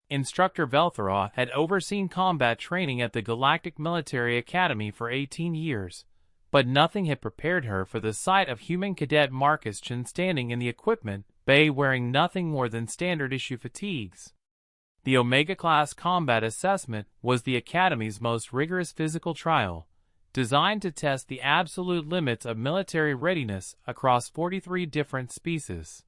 Instructor Velthera had overseen combat training at the Galactic Military Academy for 18 years, but nothing had prepared her for the sight of human cadet Marcus Chen standing in the equipment bay wearing nothing more than standard-issue fatigues. The Omega-class combat assessment was the Academy's most rigorous physical trial, designed to test the absolute limits of military readiness across 43 different species.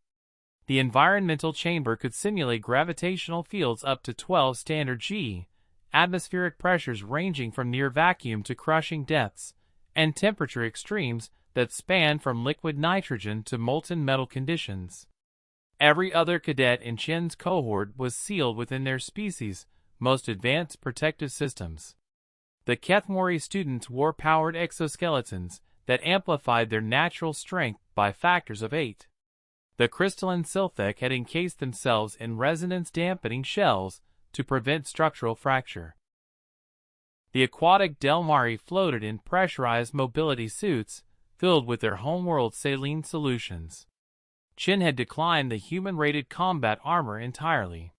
The environmental chamber could simulate gravitational fields up to 12 standard G, atmospheric pressures ranging from near vacuum to crushing depths, and temperature extremes that span from liquid nitrogen to molten metal conditions. Every other cadet in Chen's cohort was sealed within their species' most advanced protective systems. The Kethmori students wore powered exoskeletons that amplified their natural strength by factors of 8. The crystalline Silthek had encased themselves in resonance-dampening shells to prevent structural fracture. The aquatic Delmari floated in pressurized mobility suits filled with their homeworld saline solutions. Chen had declined the human-rated combat armor entirely.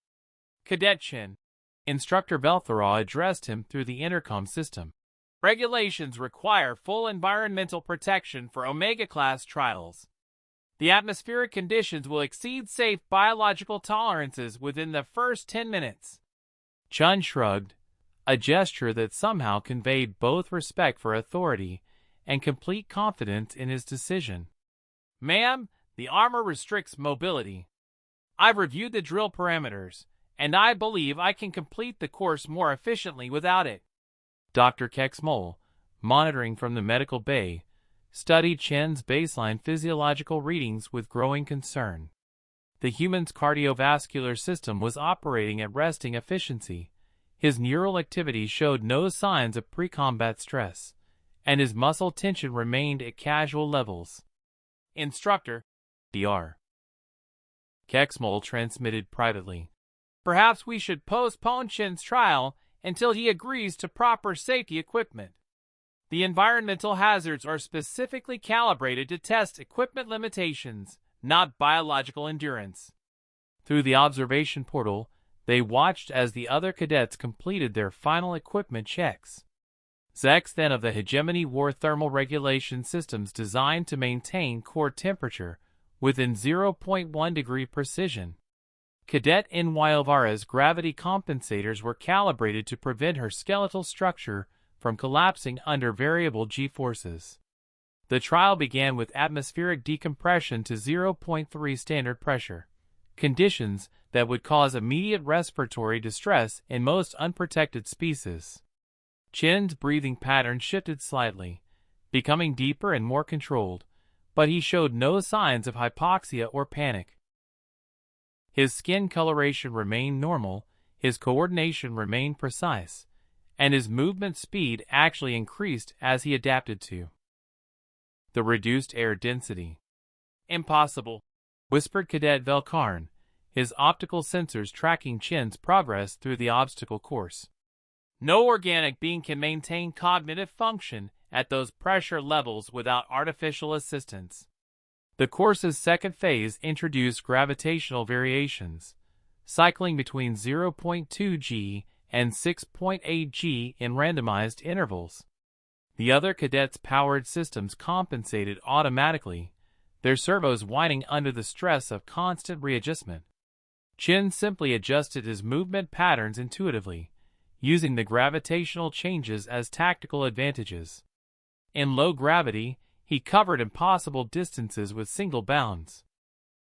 "Cadet Chen," Instructor Velthera addressed him through the intercom system. "Regulations require full environmental protection for Omega-class trials. The atmospheric conditions will exceed safe biological tolerances within the first 10 minutes. Chen shrugged, a gesture that somehow conveyed both respect for authority and complete confidence in his decision. "Ma'am, the armor restricts mobility. I've reviewed the drill parameters, and I believe I can complete the course more efficiently without it." Dr. Kexmol, monitoring from the medical bay, studied Chen's baseline physiological readings with growing concern. The human's cardiovascular system was operating at resting efficiency, his neural activity showed no signs of pre-combat stress, and his muscle tension remained at casual levels. "Instructor, Dr. Kexmol transmitted privately. Perhaps we should postpone Chen's trial until he agrees to proper safety equipment. The environmental hazards are specifically calibrated to test equipment limitations, not biological endurance." Through the observation portal, they watched as the other cadets completed their final equipment checks. Zex then of the Hegemony wore thermal regulation systems designed to maintain core temperature within 0.1 degree precision. Cadet Nyelvara's gravity compensators were calibrated to prevent her skeletal structure from collapsing under variable G-forces. The trial began with atmospheric decompression to 0.3 standard pressure, conditions that would cause immediate respiratory distress in most unprotected species. Chen's breathing pattern shifted slightly, becoming deeper and more controlled, but he showed no signs of hypoxia or panic. His skin coloration remained normal, his coordination remained precise, and his movement speed actually increased as he adapted to the reduced air density. "Impossible," whispered Cadet Velkarn, his optical sensors tracking Chen's progress through the obstacle course. "No organic being can maintain cognitive function at those pressure levels without artificial assistance." The course's second phase introduced gravitational variations, cycling between 0.2 G and 6.8 G in randomized intervals. The other cadets' powered systems compensated automatically, their servos whining under the stress of constant readjustment. Chen simply adjusted his movement patterns intuitively, using the gravitational changes as tactical advantages. In low gravity, he covered impossible distances with single bounds.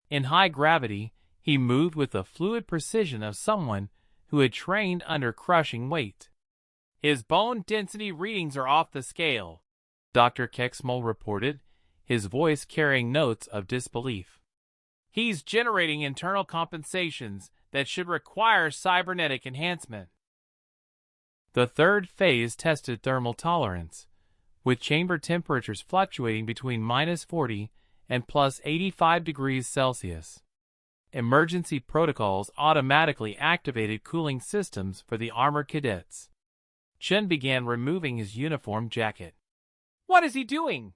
In high gravity, he moved with the fluid precision of someone who had trained under crushing weight. "His bone density readings are off the scale," Dr. Kexmol reported, his voice carrying notes of disbelief. "He's generating internal compensations that should require cybernetic enhancement." The third phase tested thermal tolerance, with chamber temperatures fluctuating between -40 and +85 degrees Celsius. Emergency protocols automatically activated cooling systems for the armored cadets. Chen began removing his uniform jacket. "What is he doing?"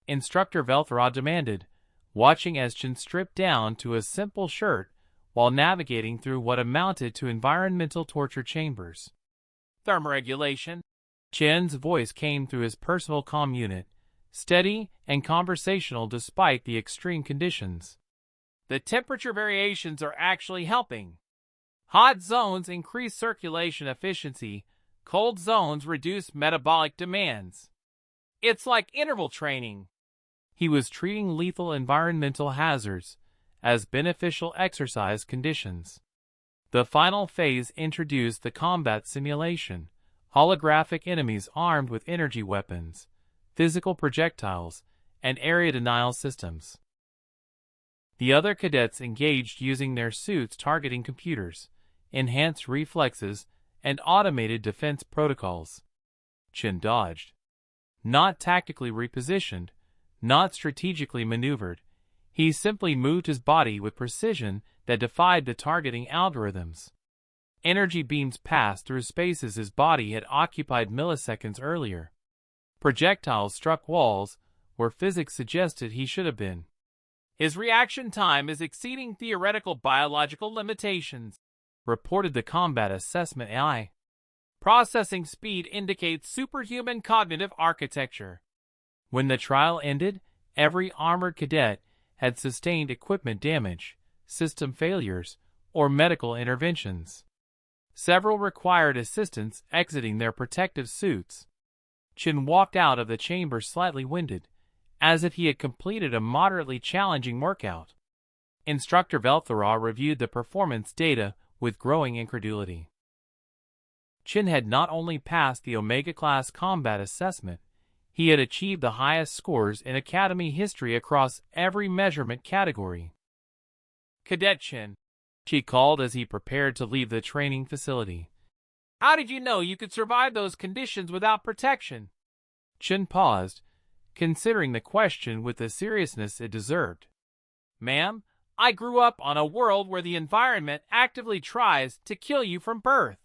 Instructor Velthera demanded, watching as Chen stripped down to a simple shirt while navigating through what amounted to environmental torture chambers. Thermoregulation. Chen's voice came through his personal comm unit, steady and conversational despite the extreme conditions. The temperature variations are actually helping. Hot zones increase circulation efficiency, cold zones reduce metabolic demands. It's like interval training. He was treating lethal environmental hazards as beneficial exercise conditions. The final phase introduced the combat simulation, holographic enemies armed with energy weapons, physical projectiles, and area denial systems. The other cadets engaged using their suits targeting computers, enhanced reflexes, and automated defense protocols. Chen dodged. Not tactically repositioned, not strategically maneuvered, he simply moved his body with precision that defied the targeting algorithms. Energy beams passed through spaces his body had occupied milliseconds earlier. Projectiles struck walls where physics suggested he should have been. His reaction time is exceeding theoretical biological limitations, reported the Combat Assessment AI. Processing speed indicates superhuman cognitive architecture. When the trial ended, every armored cadet had sustained equipment damage, system failures, or medical interventions. Several required assistance exiting their protective suits. Chen walked out of the chamber slightly winded, as if he had completed a moderately challenging workout. Instructor Velthara reviewed the performance data with growing incredulity. Chen had not only passed the Omega-class combat assessment, he had achieved the highest scores in Academy history across every measurement category. "Cadet Chen," she called as he prepared to leave the training facility. "How did you know you could survive those conditions without protection?" Chen paused, considering the question with the seriousness it deserved. "Ma'am, I grew up on a world where the environment actively tries to kill you from birth.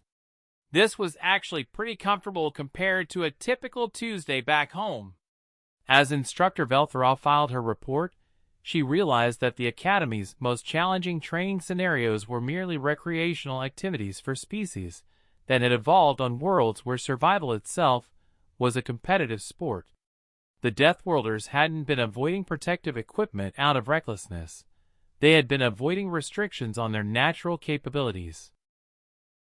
This was actually pretty comfortable compared to a typical Tuesday back home." As Instructor Velthara filed her report, she realized that the Academy's most challenging training scenarios were merely recreational activities for species that had evolved on worlds where survival itself was a competitive sport. The Deathworlders hadn't been avoiding protective equipment out of recklessness. They had been avoiding restrictions on their natural capabilities.